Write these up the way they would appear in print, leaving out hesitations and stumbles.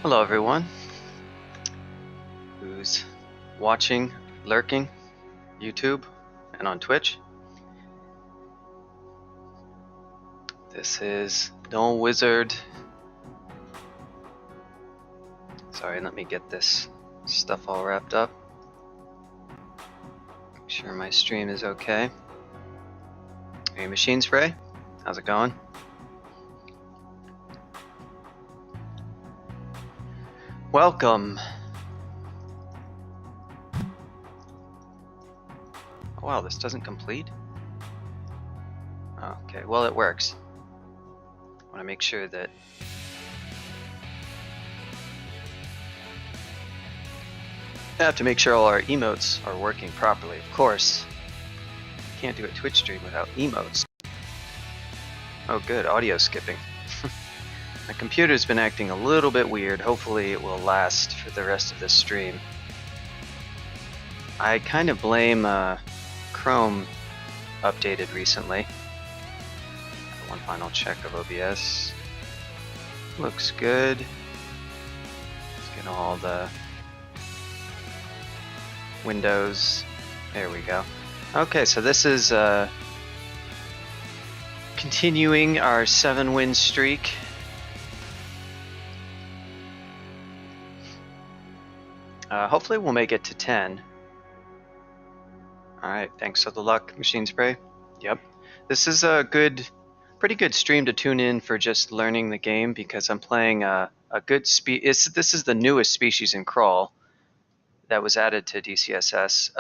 Hello everyone who's watching, lurking, YouTube, and on Twitch. This is Gnoll Wizard. Sorry, let me get this stuff all wrapped up. Make sure my stream is okay. Hey, Machine Spray, how's it going? Welcome. Oh, wow, this doesn't complete? Okay, well it works. I want to make sure that I have to make sure all our emotes are working properly, of course. Can't do a Twitch stream without emotes. Oh good, audio skipping. My computer's been acting a little bit weird. Hopefully it will last for the rest of this stream. I kind of blame Chrome updated recently. One final check of OBS. Looks good. Let's get all the windows. There we go. Okay, so this is continuing our 7-win streak. Hopefully we'll make it to 10. Alright, thanks for the luck, Machine Spray. Yep. This is a pretty good stream to tune in for just learning the game, because I'm playing a good this is the newest species in Crawl that was added to DCSS.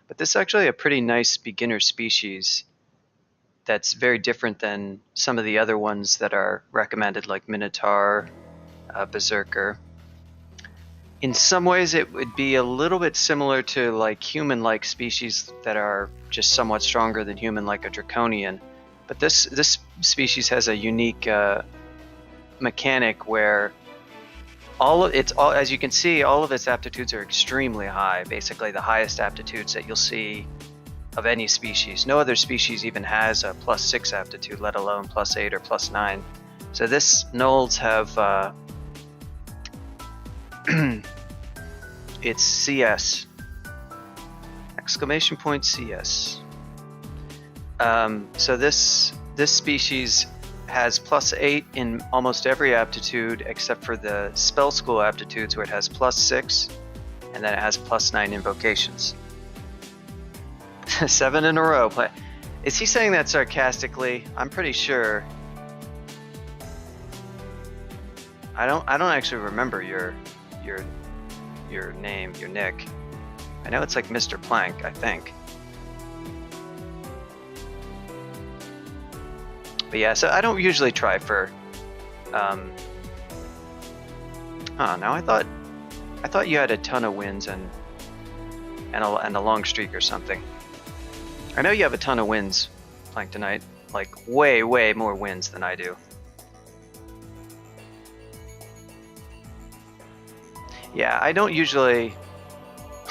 But this is actually a pretty nice beginner species that's very different than some of the other ones that are recommended, like Minotaur, Berserker. In some ways it would be a little bit similar to like human-like species that are just somewhat stronger than human, like a Draconian. But this species has a unique mechanic where as you can see, all of its aptitudes are extremely high, basically the highest aptitudes that you'll see of any species. No other species even has a +6 aptitude, let alone +8 or +9. So this Gnolls have it's CS, exclamation point CS. So this species has +8 in almost every aptitude except for the spell school aptitudes, where it has +6, and then it has +9 invocations. 7 in a row. Is he saying that sarcastically? I'm pretty sure. I don't actually remember your name, your nick. I know it's like Mr. Plank, I think. But yeah, so I don't usually try for oh no, I thought you had a ton of wins and a long streak or something. I know you have a ton of wins, Plank, tonight. Like way more wins than I do. Yeah, I don't usually...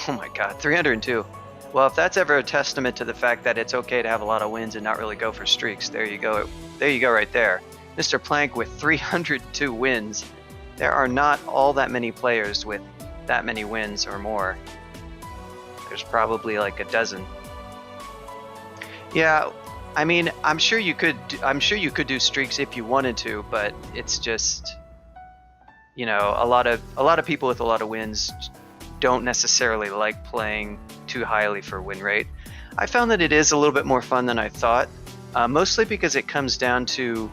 Oh my god, 302. Well, if that's ever a testament to the fact that it's okay to have a lot of wins and not really go for streaks, there you go. There you go right there. Mr. Plank with 302 wins. There are not all that many players with that many wins or more. There's probably like a dozen. Yeah, I mean, I'm sure you could do streaks if you wanted to, but it's just, you know, a lot of people with a lot of wins don't necessarily like playing too highly for win rate. I found that it is a little bit more fun than I thought, mostly because it comes down to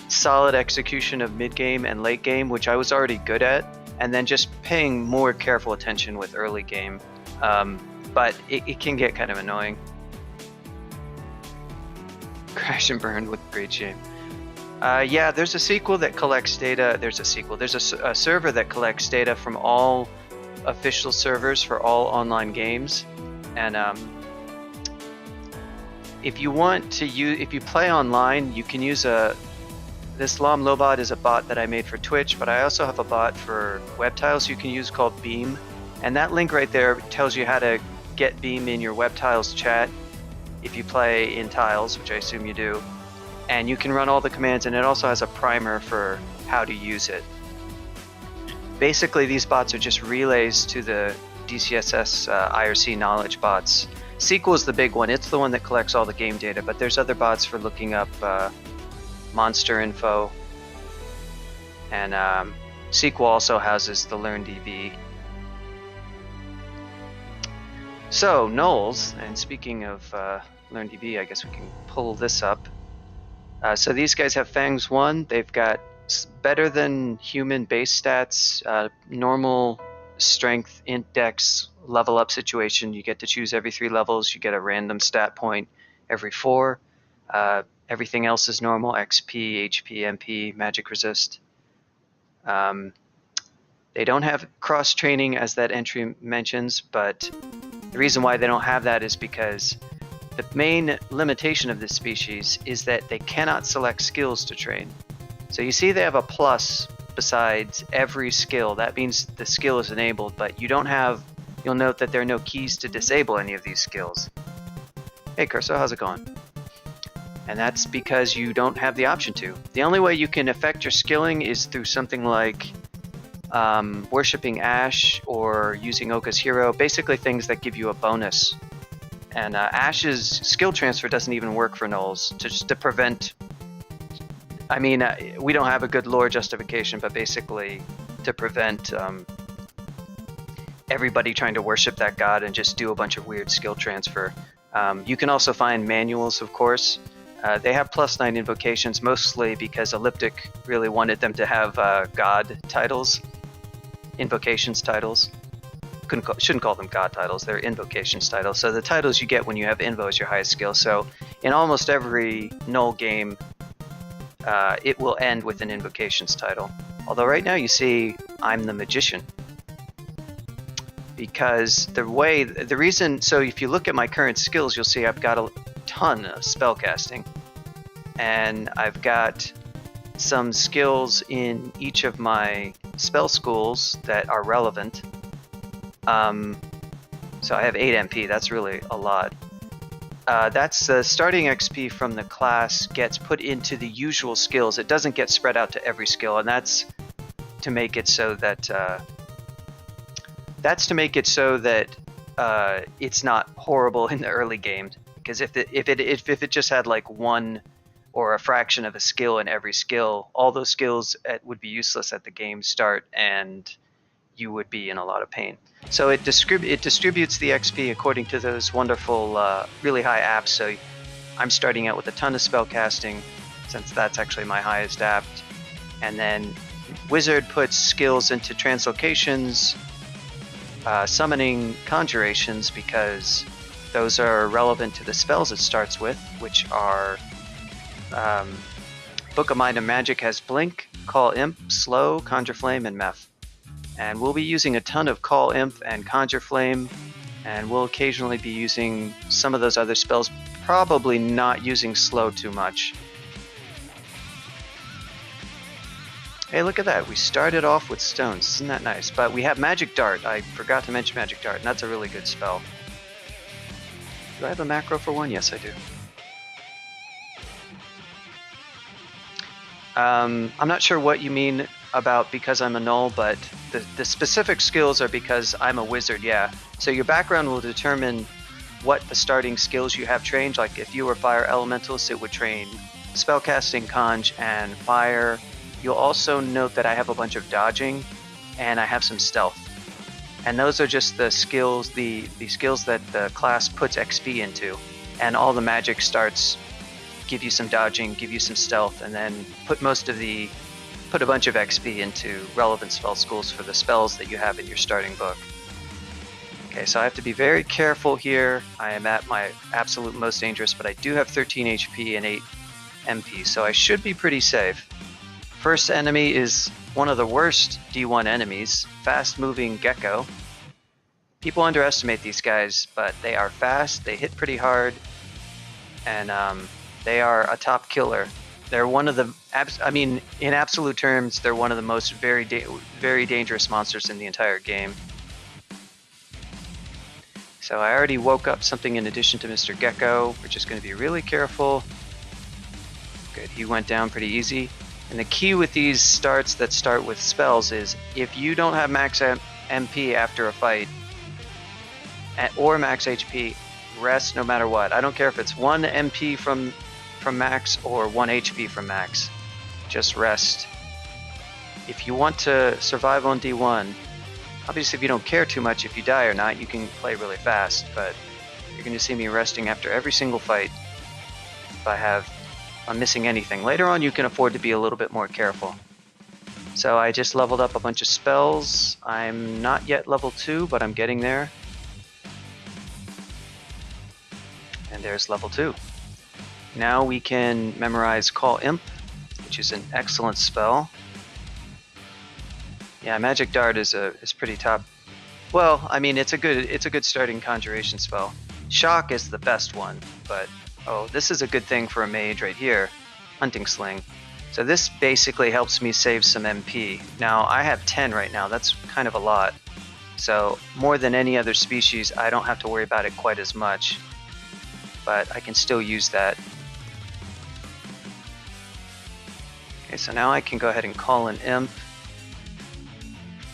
solid execution of mid-game and late game, which I was already good at, and then just paying more careful attention with early game. But it can get kind of annoying. Crash and burn with great shame. Yeah, there's a sequel that collects data. There's a server that collects data from all official servers for all online games, and if you play online, you can use this Lam Lobot is a bot that I made for Twitch, but I also have a bot for web tiles you can use called Beam, and that link right there tells you how to get Beam in your web tiles chat if you play in tiles, which I assume you do, and you can run all the commands, and it also has a primer for how to use it. Basically, these bots are just relays to the DCSS IRC knowledge bots. SQL is the big one. It's the one that collects all the game data, but there's other bots for looking up monster info. And SQL also houses the learnDB. So, Gnolls, and speaking of learnDB, I guess we can pull this up. So these guys have fangs 1. They've got better than human base stats, normal strength, index, level up situation. You get to choose every 3 levels. You get a random stat point every 4. Everything else is normal: XP, HP, MP, magic resist. They don't have cross training as that entry mentions, but the reason why they don't have that is because the main limitation of this species is that they cannot select skills to train. So you see they have a plus besides every skill. That means the skill is enabled, but you don't have, you'll note that there are no keys to disable any of these skills. Hey Curso, how's it going? And that's because you don't have the option to. The only way you can affect your skilling is through something like worshipping Ash or using Oka's hero, basically things that give you a bonus. And Ash's skill transfer doesn't even work for Gnolls, just to prevent, I mean, we don't have a good lore justification, but basically to prevent everybody trying to worship that god and just do a bunch of weird skill transfer. You can also find manuals, of course. They have +9 invocations, mostly because Elliptic really wanted them to have god titles, invocations titles. Shouldn't call them god titles, they're invocations titles. So the titles you get when you have invo is your highest skill. So in almost every Gnoll game, it will end with an invocations title. Although right now you see I'm the magician. Because the reason, so if you look at my current skills, you'll see I've got a ton of spellcasting. And I've got some skills in each of my spell schools that are relevant. So I have 8 MP, that's really a lot. That's the starting XP from the class gets put into the usual skills. It doesn't get spread out to every skill, and that's to make it so that it's not horrible in the early game. Because if it just had like 1 or a fraction of a skill in every skill, all those skills would be useless at the game start, and you would be in a lot of pain. So it distributes the XP according to those wonderful, really high apps. So I'm starting out with a ton of spell casting, since that's actually my highest apt. And then Wizard puts skills into translocations, summoning conjurations, because those are relevant to the spells it starts with, which are Book of Mind and Magic has Blink, Call Imp, Slow, Conjure Flame, and Meph. And we'll be using a ton of Call Imp and Conjure Flame, and we'll occasionally be using some of those other spells, probably not using Slow too much. Hey, look at that. We started off with stones. Isn't that nice? But we have Magic Dart. I forgot to mention Magic Dart, and that's a really good spell. Do I have a macro for 1? Yes, I do. I'm not sure what you mean about because I'm a Gnoll, but the specific skills are because I'm a wizard, yeah. So your background will determine what the starting skills you have trained. Like if you were Fire Elementalist, it would train Spellcasting, Conj, and Fire. You'll also note that I have a bunch of dodging, and I have some stealth. And those are just the skills, the skills that the class puts XP into. And all the magic starts give you some dodging, give you some stealth, and then put a bunch of XP into relevant spell schools for the spells that you have in your starting book. Okay, so I have to be very careful here. I am at my absolute most dangerous, but I do have 13 HP and 8 MP, so I should be pretty safe. First enemy is one of the worst D1 enemies, fast-moving Gecko. People underestimate these guys, but they are fast, they hit pretty hard, and they are a top killer. They're one of the, I mean, in absolute terms, they're one of the most very dangerous monsters in the entire game. So I already woke up something in addition to Mr. Gecko. We're just going to be really careful. Good, he went down pretty easy. And the key with these starts that start with spells is if you don't have max MP after a fight or max HP, rest no matter what. I don't care if it's 1 MP from max or 1 HP from max. Just rest. If you want to survive on D1, obviously if you don't care too much if you die or not, you can play really fast, but you're going to see me resting after every single fight if I'm missing anything. Later on you can afford to be a little bit more careful. So I just leveled up a bunch of spells. I'm not yet level 2, but I'm getting there. And there's level 2. Now we can memorize Call Imp, which is an excellent spell. Yeah, Magic Dart is pretty top. Well, I mean it's a good starting conjuration spell. Shock is the best one, but oh, this is a good thing for a mage right here, Hunting Sling. So this basically helps me save some MP. Now I have 10 right now. That's kind of a lot. So more than any other species, I don't have to worry about it quite as much. But I can still use that. Okay, so now I can go ahead and call an imp.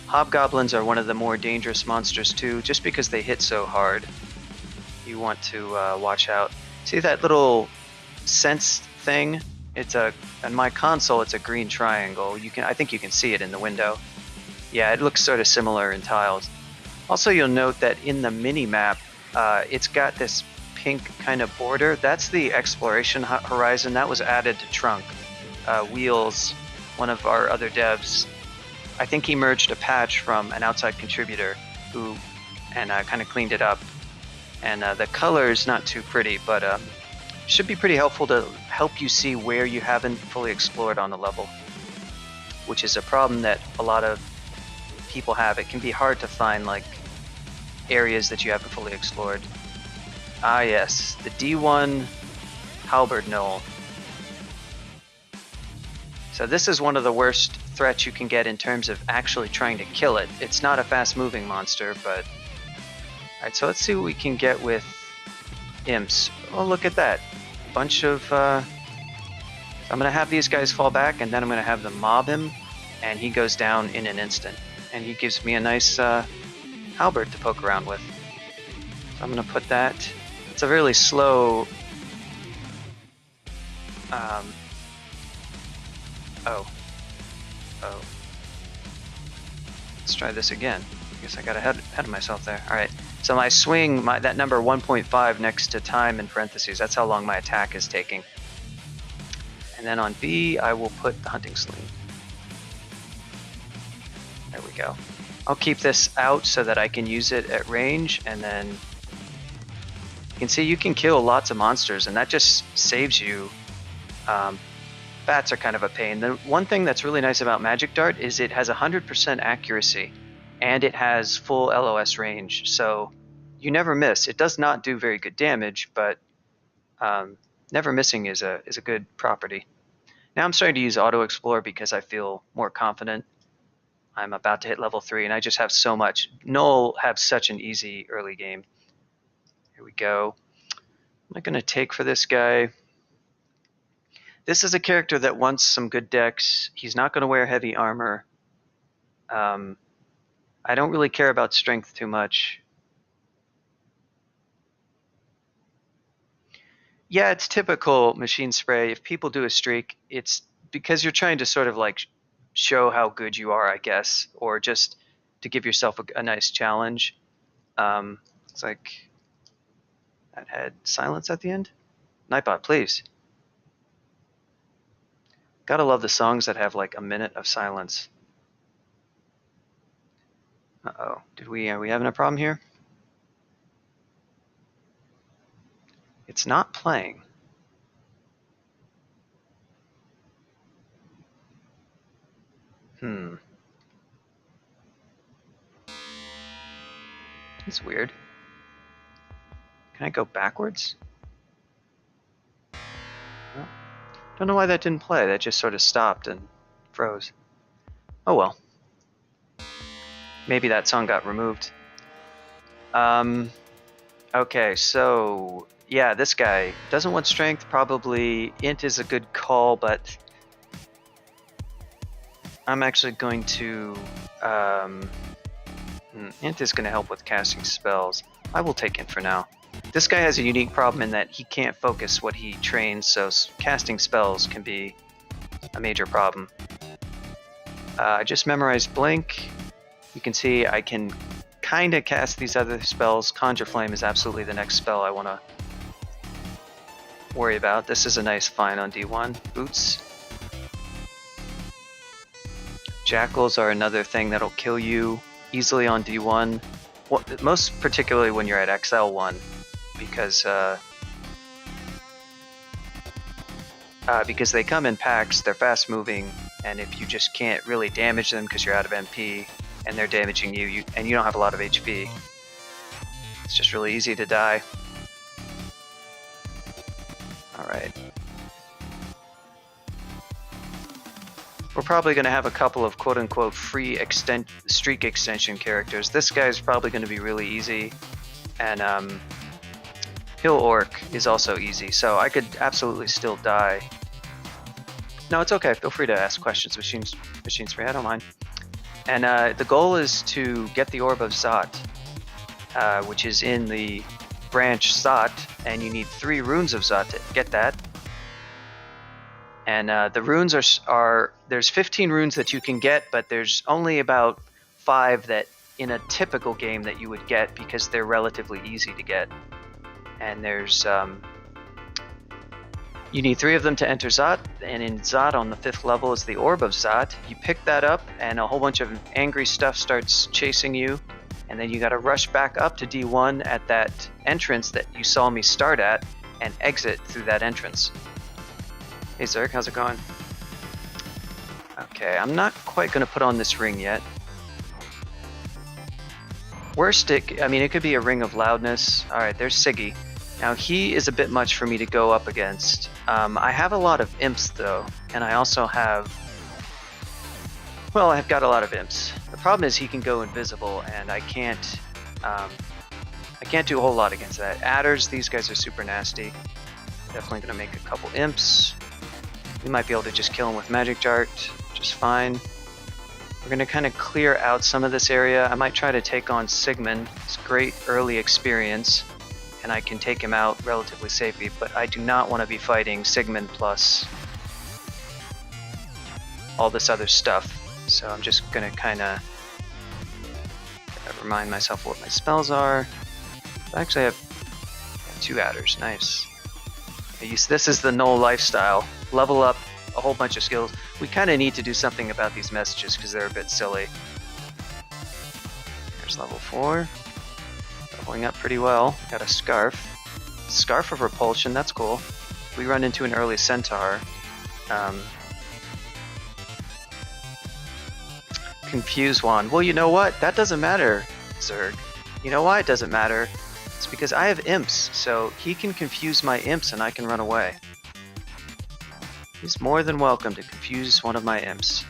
Hobgoblins are one of the more dangerous monsters too, just because they hit so hard. You want to watch out. See that little sense thing? On my console it's a green triangle. I think you can see it in the window. Yeah, it looks sort of similar in tiles. Also you'll note that in the mini-map, it's got this pink kind of border. That's the exploration horizon. That was added to Trunk. Wheels, one of our other devs, I think he merged a patch from an outside contributor and kind of cleaned it up. And the color is not too pretty, but should be pretty helpful to help you see where you haven't fully explored on the level, which is a problem that a lot of people have. It can be hard to find like areas that you haven't fully explored. Ah yes, the D1 Halberd Gnoll. So this is one of the worst threats you can get in terms of actually trying to kill it. It's not a fast moving monster, but... Alright, so let's see what we can get with imps. Oh, look at that. Bunch of... I'm going to have these guys fall back, and then I'm going to have them mob him, and he goes down in an instant. And he gives me a nice halberd to poke around with. So I'm going to put that... It's a really slow... Oh. Let's try this again. I guess I got ahead of myself there. Alright, so my swing, that number 1.5 next to time in parentheses, that's how long my attack is taking. And then on B, I will put the Hunting Sling. There we go. I'll keep this out so that I can use it at range, and then you can see you can kill lots of monsters, and that just saves you. Bats are kind of a pain. The one thing that's really nice about Magic Dart is it has 100% accuracy, and it has full LOS range, so you never miss. It does not do very good damage, but never missing is a good property. Now I'm starting to use Auto Explore because I feel more confident. I'm about to hit level 3, and I just have so much. Gnoll have such an easy early game. Here we go. What am I going to take for this guy? This is a character that wants some good decks. He's not going to wear heavy armor. I don't really care about strength too much. Yeah, it's typical Machine Spray. If people do a streak, it's because you're trying to sort of like show how good you are, I guess, or just to give yourself a nice challenge. It's like that had silence at the end. Nightbot, please. Gotta love the songs that have like a minute of silence. Uh-oh. Are we having a problem here? It's not playing. That's weird. Can I go backwards? No. Don't know why that didn't play. That just sort of stopped and froze. Oh well. Maybe that song got removed. Okay, so yeah, this guy doesn't want strength. Probably int is a good call, but I'm actually going to... Int is going to help with casting spells. I will take Int for now. This guy has a unique problem in that he can't focus what he trains, so casting spells can be a major problem. I just memorized Blink. You can see I can kind of cast these other spells. Conjure Flame is absolutely the next spell I want to worry about. This is a nice find on D1. Boots. Jackals are another thing that'll kill you easily on D1. Most particularly when you're at XL1, because they come in packs, they're fast moving, and if you just can't really damage them because you're out of MP and they're damaging you, and you don't have a lot of HP, it's just really easy to die. Alright. We're probably going to have a couple of quote-unquote free streak extension characters. This guy's probably going to be really easy, and Hill Orc is also easy, so I could absolutely still die. No, it's okay. Feel free to ask questions. Machines free. I don't mind. And the goal is to get the Orb of Saath, which is in the branch Saath, and you need 3 runes of Saath to get that. And the runes are there's 15 runes that you can get, but there's only about 5 that in a typical game that you would get because they're relatively easy to get. And there's you need 3 of them to enter Saath, and in Saath on the 5th level is the Orb of Saath. You pick that up, and a whole bunch of angry stuff starts chasing you, and then you got to rush back up to D1 at that entrance that you saw me start at, and exit through that entrance. Hey Zerg, how's it going? Okay, I'm not quite going to put on this ring yet. Worst, it could be a ring of loudness. Alright, there's Siggy. Now he is a bit much for me to go up against. I have a lot of imps though, and I also have... Well, I've got a lot of imps. The problem is he can go invisible, and I can't do a whole lot against that. Adders, these guys are super nasty. Definitely going to make a couple imps. We might be able to just kill him with Magic Dart, just fine. We're going to kind of clear out some of this area. I might try to take on Sigmund. It's great early experience, and I can take him out relatively safely, but I do not want to be fighting Sigmund plus all this other stuff. So I'm just going to kind of remind myself what my spells are. I actually have 2 adders, nice. This is the Gnoll lifestyle. Level up a whole bunch of skills. We kind of need to do something about these messages because they're a bit silly. There's level 4. Leveling up pretty well. Got a Scarf. Scarf of Repulsion, that's cool. We run into an early Centaur. Confuse Wand. Well, you know what? That doesn't matter, Zerg. You know why it doesn't matter? It's because I have imps, so he can confuse my imps and I can run away. He's more than welcome to confuse one of my imps.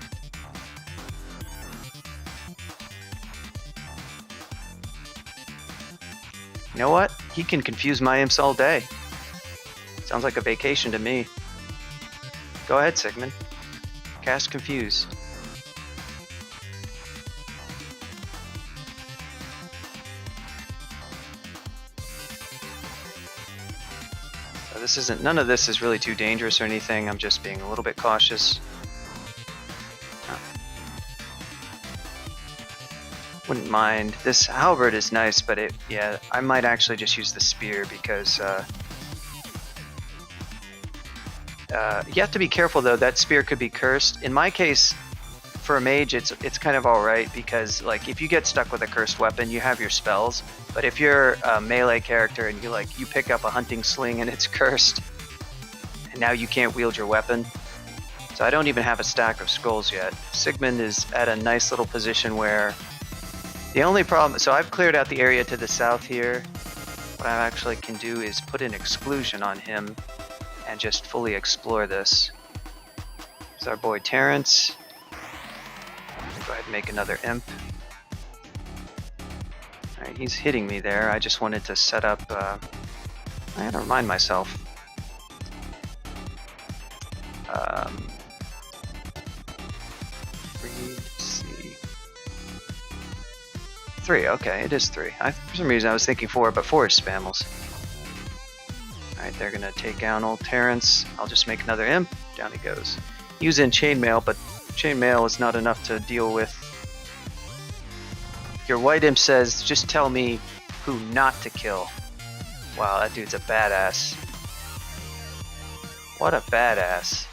You know what? He can confuse my imps all day. Sounds like a vacation to me. Go ahead, Sigmund. Cast Confuse. None of this is really too dangerous or anything. I'm just being a little bit cautious. Oh. Wouldn't mind. This halberd is nice, but I might actually just use the spear because you have to be careful though. That spear could be cursed. In my case, for a mage, it's kind of alright because like if you get stuck with a cursed weapon, you have your spells. But if you're a melee character and you pick up a hunting sling and it's cursed, and now you can't wield your weapon. So I don't even have a stack of scrolls yet. Sigmund is at a nice little position where the only problem, so I've cleared out the area to the south here. What I actually can do is put an exclusion on him and just fully explore this. There's our boy Terrence. Go ahead and make another imp. Alright, he's hitting me there. I just wanted to set up, I had to remind myself. Bring 3, okay, it is 3. For some reason I was thinking 4, but 4 is Spammels. Alright, they're gonna take down old Terrence. I'll just make another imp. Down he goes. Using chainmail, but chainmail is not enough to deal with. Your white imp says, just tell me who not to kill. Wow, that dude's a badass. What a badass.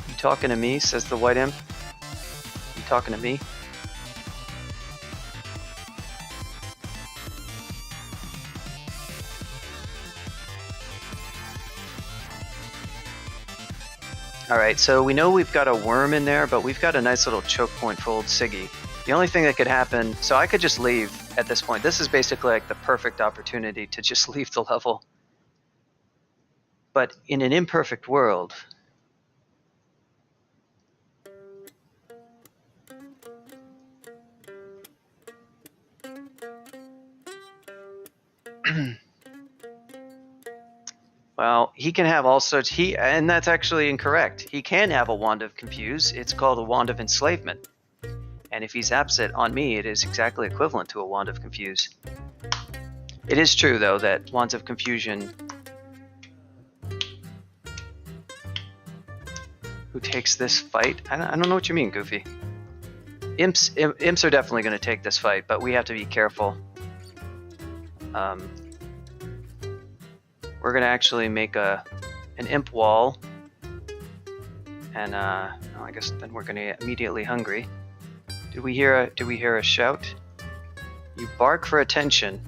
You talking to me, says the white imp. You talking to me? Alright, so we know we've got a worm in there, but we've got a nice little choke point for old Siggy. The only thing that could happen, so I could just leave at this point. This is basically like the perfect opportunity to just leave the level. But in an imperfect world, well, he can have all sorts. And that's actually incorrect. He can have a Wand of Confuse. It's called a Wand of Enslavement. And if he zaps it on me, it is exactly equivalent to a Wand of Confuse. It is true, though, that Wands of Confusion... Who takes this fight? I don't know what you mean, Goofy. Imps are definitely going to take this fight, but we have to be careful. We're going to actually make an imp wall. And I guess then we're going to get immediately hungry. Did we hear a shout? You bark for attention.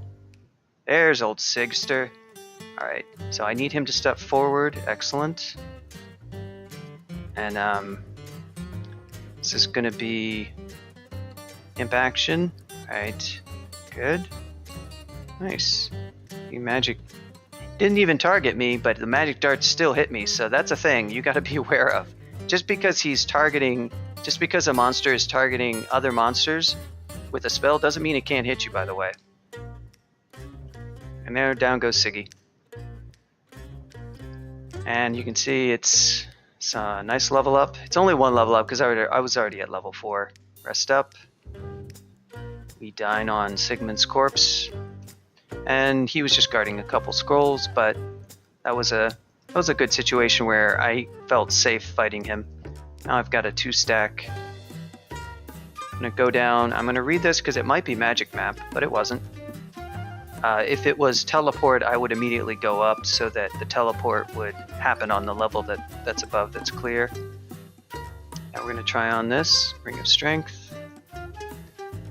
There's old Sigster. Alright, so I need him to step forward. Excellent. And this is gonna be imp action. Alright, good. Nice. You magic didn't even target me, but the magic darts still hit me, so that's a thing you gotta be aware of. Just because a monster is targeting other monsters with a spell doesn't mean it can't hit you, by the way. And there, down goes Siggy. And you can see it's a nice level up. It's only one level up because I was already at level 4. Rest up. We dine on Sigmund's corpse. And he was just guarding a couple scrolls, but that was a good situation where I felt safe fighting him. Now I've got a 2-stack. I'm gonna go down. I'm gonna read this because it might be magic map, but it wasn't. If it was teleport, I would immediately go up so that the teleport would happen on the level that's above that's clear. Now we're gonna try on this Ring of Strength.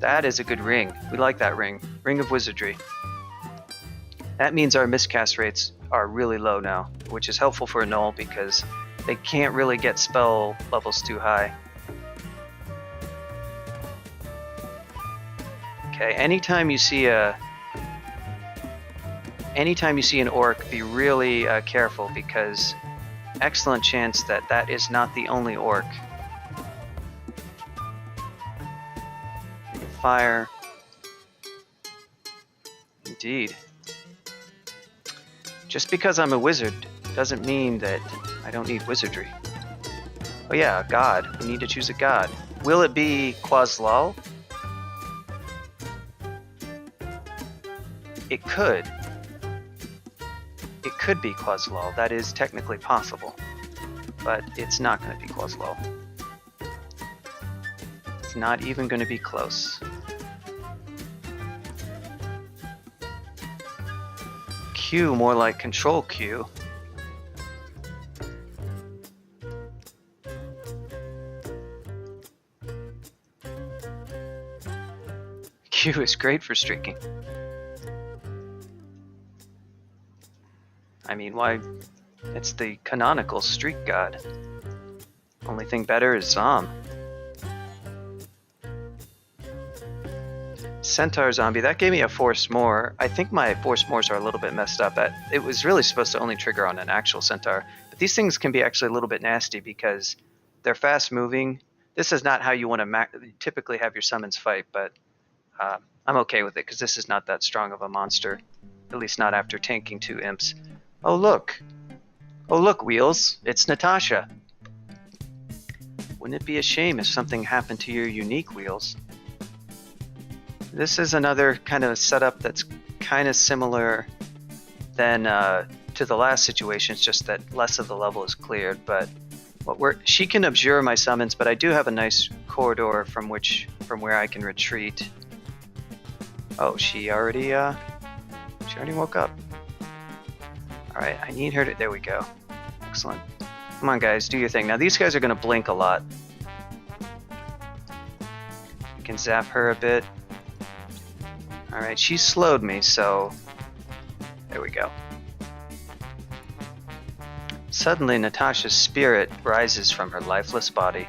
That is a good ring. We like that ring. Ring of Wizardry. That means our miscast rates are really low now, which is helpful for a Gnoll because they can't really get spell levels too high. Okay, anytime you see an orc, be really careful because excellent chance that is not the only orc. Fire. Indeed. Just because I'm a wizard doesn't mean that I don't need wizardry. Oh yeah, a god. We need to choose a god. Will it be Quazlal? It could. It could be Quazlal. That is technically possible. But it's not going to be Quazlal. It's not even going to be close. Q, more like Control Q. Q is great for streaking. I mean, why? It's the canonical streak god. Only thing better is Zom. Centaur zombie, that gave me a force more. I think my force mores are a little bit messed up. It was really supposed to only trigger on an actual centaur. But these things can be actually a little bit nasty because they're fast moving. This is not how you want to typically have your summons fight, but I'm okay with it because this is not that strong of a monster. At least not after tanking 2 imps. Oh look! Oh look, Wheels! It's Natasha! Wouldn't it be a shame if something happened to your unique wheels? This is another kind of setup that's kind of similar than to the last situation. It's just that less of the level is cleared. But she can abjure my summons, but I do have a nice corridor from where I can retreat. Oh, she already woke up. All right, I need her to. There we go. Excellent. Come on, guys, do your thing. Now these guys are gonna blink a lot. You can zap her a bit. All right, she slowed me, so there we go. Suddenly, Natasha's spirit rises from her lifeless body.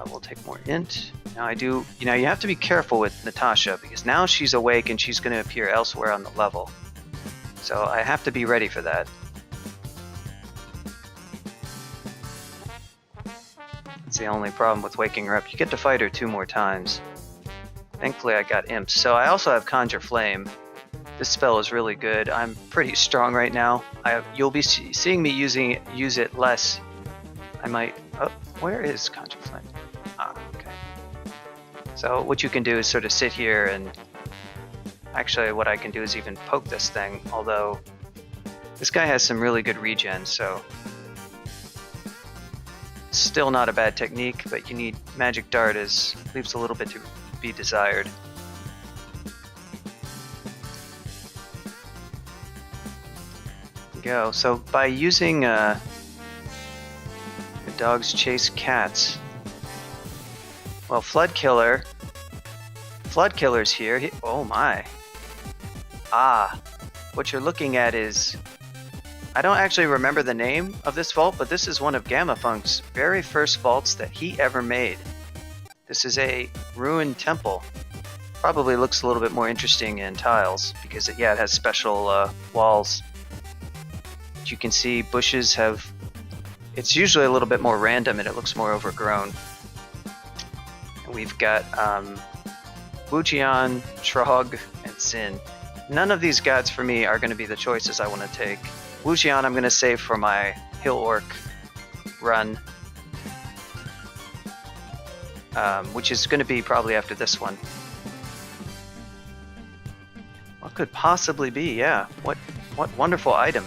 We'll take more int. Now you have to be careful with Natasha because now she's awake and she's going to appear elsewhere on the level. So I have to be ready for that. That's the only problem with waking her up. You get to fight her 2 more times. Thankfully I got imps. So I also have Conjure Flame. This spell is really good. I'm pretty strong right now. You'll be seeing me use it less. I might... Oh, where is Conjure Flame? Ah, okay. So what you can do is sort of sit here and... Actually, what I can do is even poke this thing, although this guy has some really good regen, so... Still not a bad technique, but you need Magic Dart leaves a little bit to be desired. Go. So by using the dogs chase cats. Well, Floodkiller's here. Oh my. Ah, what you're looking at is, I don't actually remember the name of this vault, but this is one of Gamafunk's very first vaults that he ever made. This is a ruined temple. Probably looks a little bit more interesting in tiles because it has special walls. You can see bushes have, it's usually a little bit more random and it looks more overgrown. And we've got Wujian, Trog, and Sin. None of these gods for me are going to be the choices I want to take. Wujian I'm going to save for my Hill Orc run, which is going to be probably after this one. What could possibly be? Yeah, what wonderful item.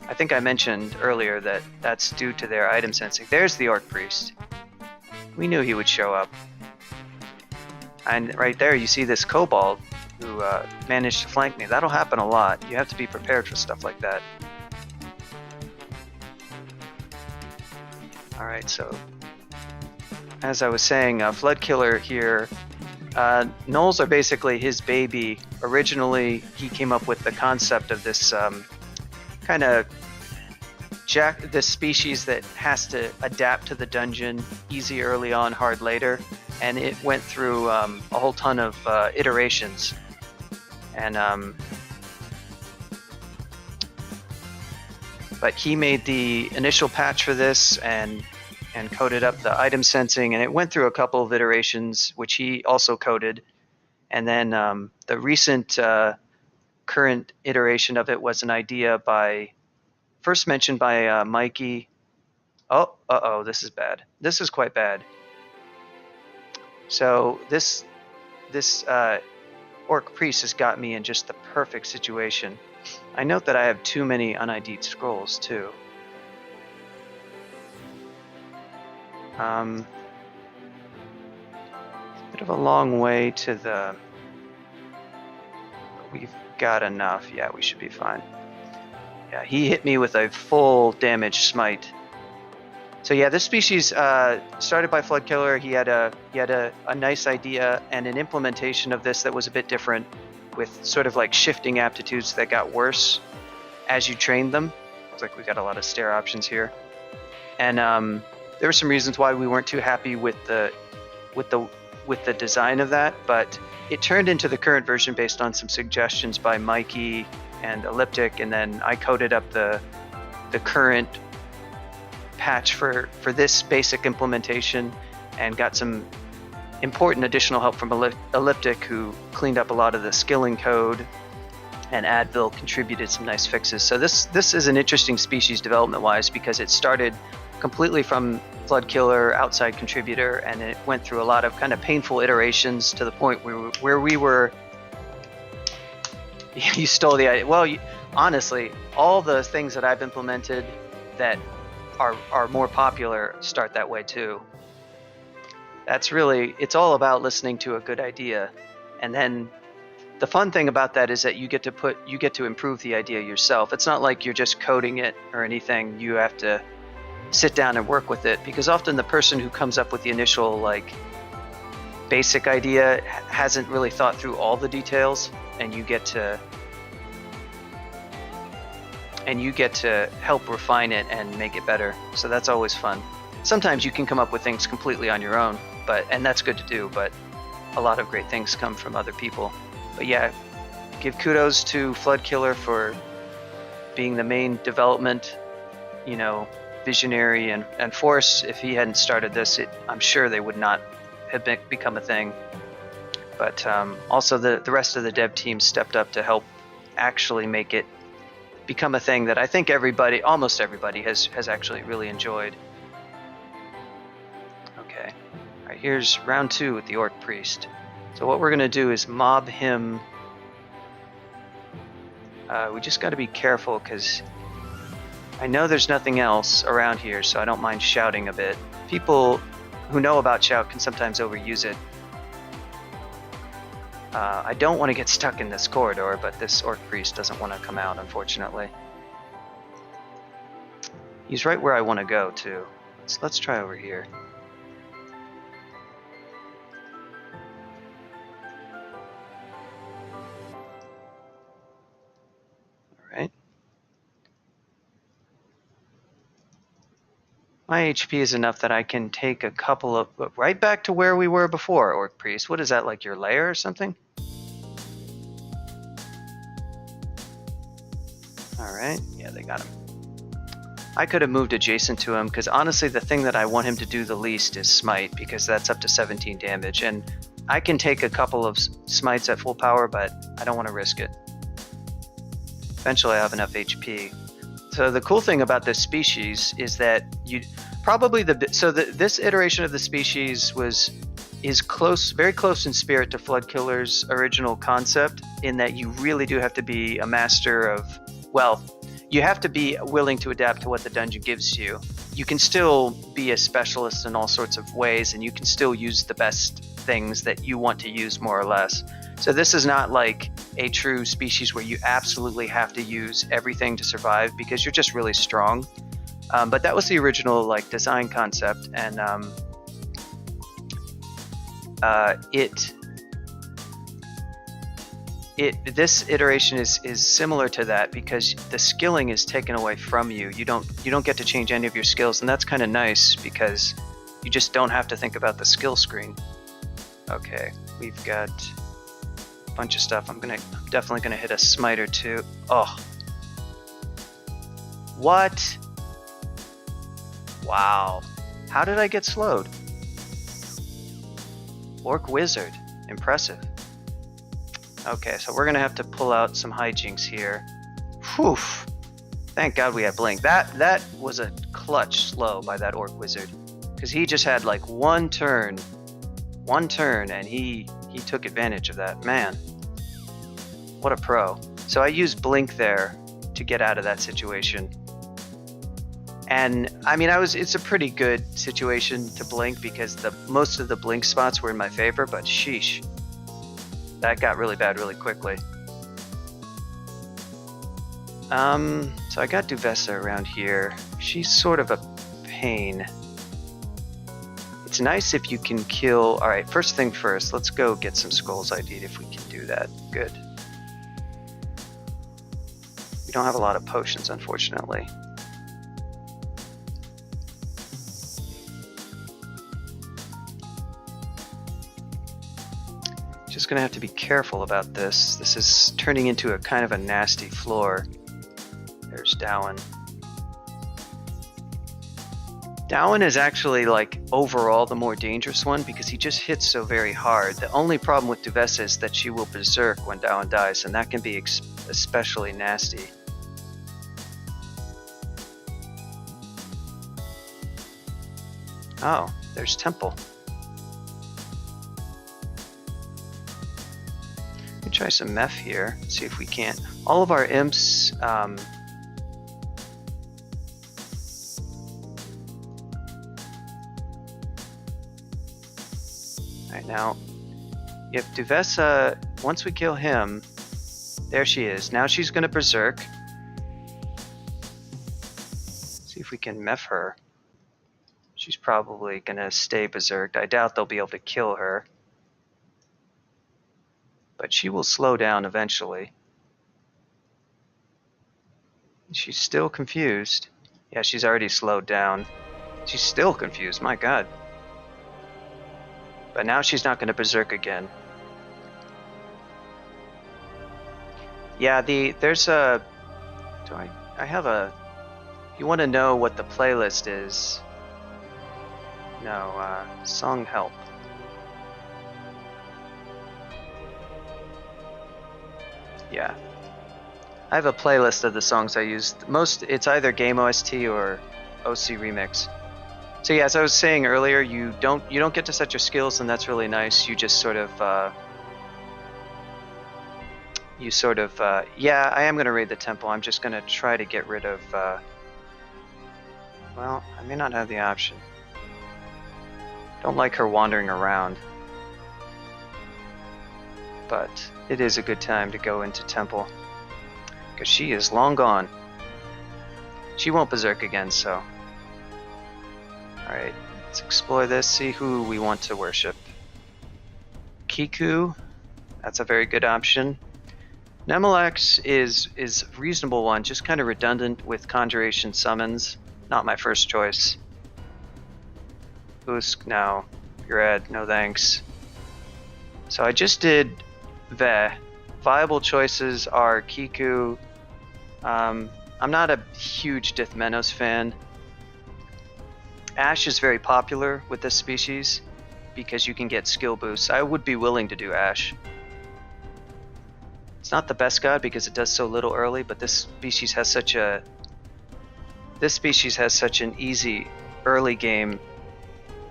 I think I mentioned earlier that that's due to their item sensing. There's the Orc Priest. We knew he would show up. And right there you see this kobold who managed to flank me. That'll happen a lot. You have to be prepared for stuff like that. Alright, so as I was saying, Floodkiller here, Gnolls are basically his baby. Originally he came up with the concept of this kind of this species that has to adapt to the dungeon, easy early on, hard later, and it went through a whole ton of iterations. And but he made the initial patch for this and coded up the item sensing, and it went through a couple of iterations, which he also coded. And then the recent current iteration of it was an idea first mentioned by Mikey. Oh, this is bad. This is quite bad. So this Orc Priest has got me in just the perfect situation. I note that I have too many un-ID'd scrolls too. Bit of a long way to the... We've got enough. Yeah, we should be fine. Yeah, he hit me with a full damage smite. So yeah, this species started by Floodkiller. He had a nice idea and an implementation of this that was a bit different, with sort of like shifting aptitudes that got worse as you trained them. Looks like we got a lot of stair options here, and there were some reasons why we weren't too happy with the design of that, but it turned into the current version based on some suggestions by Mikey and Elliptic, and then I coded up the current patch for this basic implementation and got some important additional help from Elliptic, who cleaned up a lot of the skilling code, and Advil contributed some nice fixes. So this is an interesting species development wise because it started completely from Flood Killer, outside contributor, and it went through a lot of kind of painful iterations to the point where we were. You stole the idea. Well, honestly, all the things that I've implemented that are more popular start that way too. That's really, it's all about listening to a good idea, and then the fun thing about that is that you get to improve the idea yourself. It's not like you're just coding it or anything. You have to sit down and work with it, because often the person who comes up with the initial like basic idea hasn't really thought through all the details, and you get to help refine it and make it better. So that's always fun. Sometimes you can come up with things completely on your own, and that's good to do, but a lot of great things come from other people. But yeah, give kudos to Flood Killer for being the main development, visionary and force. If he hadn't started this, I'm sure they would not have become a thing. But also the rest of the dev team stepped up to help actually make it become a thing that I think almost everybody has actually really enjoyed. Okay, all right, here's round 2 with the Orc Priest. So what we're going to do is mob him. We just got to be careful, because I know there's nothing else around here, so I don't mind shouting a bit. People who know about shout can sometimes overuse it. I don't want to get stuck in this corridor, but this Orc Priest doesn't want to come out, unfortunately. He's right where I want to go, too. So let's try over here. Alright. My HP is enough that I can take a couple of... right back to where we were before, Orc Priest. What is that, like your lair or something? Alright, yeah, they got him. I could have moved adjacent to him, because honestly the thing that I want him to do the least is smite, because that's up to 17 damage, and I can take a couple of smites at full power, but I don't want to risk it. Eventually I have enough HP. So the cool thing about this species is that this iteration of the species is very close in spirit to Flood Killer's original concept, in that you really do have to be a master of, well, you have to be willing to adapt to what the dungeon gives you. You can still be a specialist in all sorts of ways, and you can still use the best things that you want to use, more or less. So this is not like a true species where you absolutely have to use everything to survive, because you're just really strong. But that was the original design concept, and this iteration is similar to that, because the skilling is taken away from you. You don't get to change any of your skills, and that's kind of nice, because you just don't have to think about the skill screen. Okay, we've got a bunch of stuff. I'm definitely gonna hit a smite or two. Oh, what? Wow, how did I get slowed? Orc Wizard, impressive. Okay, so we're gonna have to pull out some hijinks here. Whew! Thank God we had blink. That was a clutch slow by that Orc Wizard, because he just had like one turn, and he took advantage of that. Man, what a pro! So I used blink there to get out of that situation, and I mean it's a pretty good situation to blink, because most of the blink spots were in my favor. But sheesh. That got really bad really quickly. So I got Duvessa around here. She's sort of a pain. It's nice if you can kill... Alright, first thing first, let's go get some skulls ID'd if we can do that. Good. We don't have a lot of potions, unfortunately. Just gonna have to be careful about this. This is turning into a kind of a nasty floor. There's Dowan. Dowan is actually overall the more dangerous one, because he just hits so very hard. The only problem with Duvessa is that she will berserk when Dowan dies, and that can be especially nasty. Oh, there's Temple. Let me try some meth here, see if we can't. All of our imps, Alright, now, if Duvessa, once we kill him, there she is. Now she's gonna berserk. See if we can meth her. She's probably gonna stay berserked. I doubt they'll be able to kill her. But she will slow down eventually. She's still confused. Yeah, she's already slowed down. She's still confused, my god. But now she's not going to berserk again. Yeah, there's a... I have a... If you want to know what the playlist is... No, song help. Yeah. I have a playlist of the songs I use. It's either Game OST or OC Remix. So yeah, as I was saying earlier, you don't get to set your skills, and that's really nice. You just sort of yeah, I am going to raid the temple. I'm just going to try to get rid of well, I may not have the option. Don't like her wandering around. But it is a good time to go into temple, because she is long gone. She won't berserk again, so. Alright, let's explore this, see who we want to worship. Kiku, that's a very good option. Nemelex is a reasonable one, just kind of redundant with conjuration summons. Not my first choice. Usk, no. Pured, no thanks. So I just did Ve. Viable choices are Kiku. I'm not a huge Dithmenos fan. Ash is very popular with this species because you can get skill boosts. I would be willing to do Ash. It's not the best god because it does so little early, but this species has such an easy early game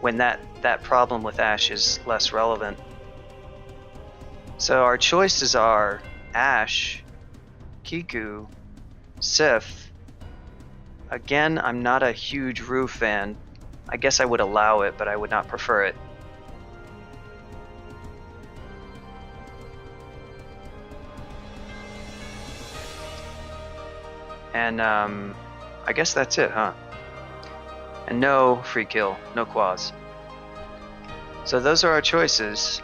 when that problem with Ash is less relevant. So our choices are Ash, Kiku, Sif. Again, I'm not a huge Rue fan. I guess I would allow it, but I would not prefer it. And I guess that's it, huh? And no free kill, no quaz. So those are our choices.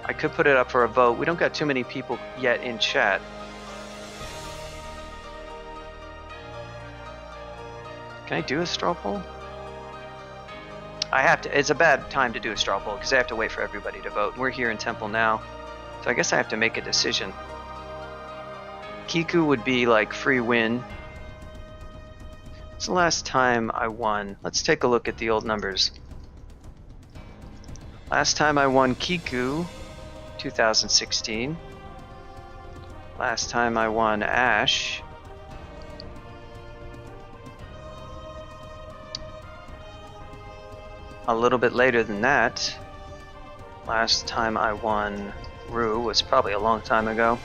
I could put it up for a vote. We don't got too many people yet in chat. Can I do a straw poll? I have to. It's a bad time to do a straw poll because I have to wait for everybody to vote. We're here in Temple now, so I guess I have to make a decision. Kiku would be like free win. What's the last time I won? Let's take a look at the old numbers. Last time I won Kiku, 2016. Last time I won Ash, a little bit later than that. Last time I won Rue was probably a long time ago.